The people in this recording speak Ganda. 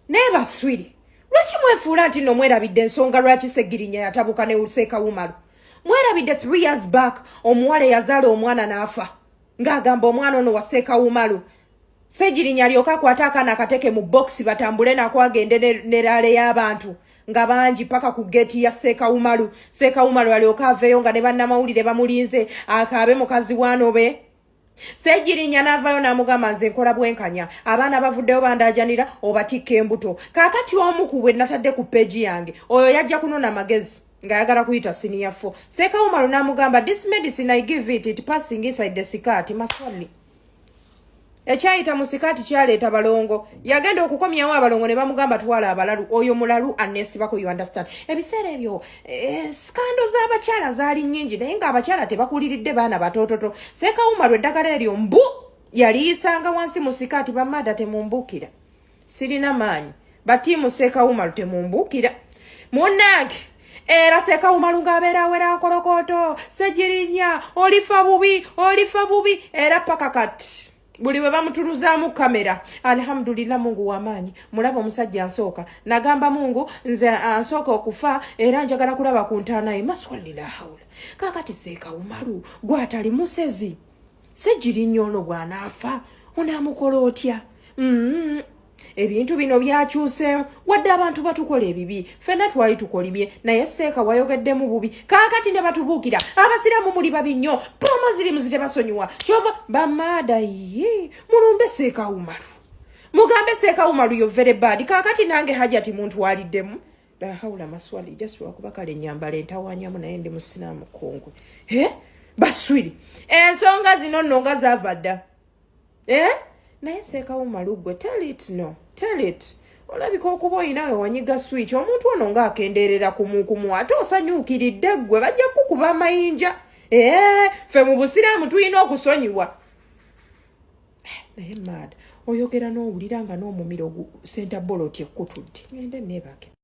Neba swiri. Lwaki mwefuula nti no mwerabidde ensonga lwaki Segirinya yatabuka ne Sheik Umar. Mwerabidde 3 years back omuwale yazaala omwana n'afa. Ng'agamba omwana ono wa Sheik Umar. Segirinya alyoka akwata akaana akateke mu box batambule nako agende nerale y'abantu. Nga bangi paka ku geti ya Sheik Umar. Sheik Umar alyoka aveyo nga ne bannamawulire bamulinze akaabe mukazi wanobe. Segirinya navayo namugamba nze nkola bwenkanya abaana bavuddeyo bandaajanira obatikke embuto kakati omu ku bwe natadde ku peji yange oyo yajja kunona magezi ngayagala kuyita senior 4 Sheik Umar namugamba this medicine I give it passing inside the sikati maswali ekyayita mu sikati kyaleeta balongo yagenda okukomyawo abalongo ne bamugamba twala abalalu oyo mulalu annesibako you understand ebiseera ebyo skando z'abakyala zaali nnyingi naye ng'abakyala tebakuliridde baana batoototo Sheik Umar eddagala eryo mbu yaliyisanga wansi mu sikati bamada temumbukira sirina maanyi batiimu Sheik Umar temumbukira munnange era Sheik Umar ng'abeera awera nkolokoto Segirinya olifa bubi era paka kati buli we bamutuluzaamu kamera alhamdulillah Mungu wamaanyi mulaba omusajja ansooka nagamba Mungu nze ansooka okufa era njagala kulaba ku ntaana ye maswali la haula kakati Sheik Umar gwatali musezi Segirinya ono bw'anaafa onaamukola otya ebintu bino byakyuseemu wadde abantu batukola ebibi fenna twali tukolimye naye Sheik wayogeddemu bubi kakati ne batubuukira abasiraamu muli babi nnyo promo ziri muzite basonyiwa kyova bamada ye mulumbe Sheik Umar mugambe Sheik Umar yo very bad kakati nange hajati muntu waliddemu la haula maswali just wakuba kale nyambala entawanyamu naye ndi musiraamu kongwe baswiri ensonga zino nno nga zavadda naye Sheik Umar gwe tell it olabika okuba oyinawe wanyiga switch omuntu ono ng'akendeerera kumu ate osanyuukiridde ggwe bajja kukuba amayinja ffe mu busiraamu tulina okusonyiwa naye mad oyogera n'owulira nga n'omumiro center bolot ekkutudde ngende neebake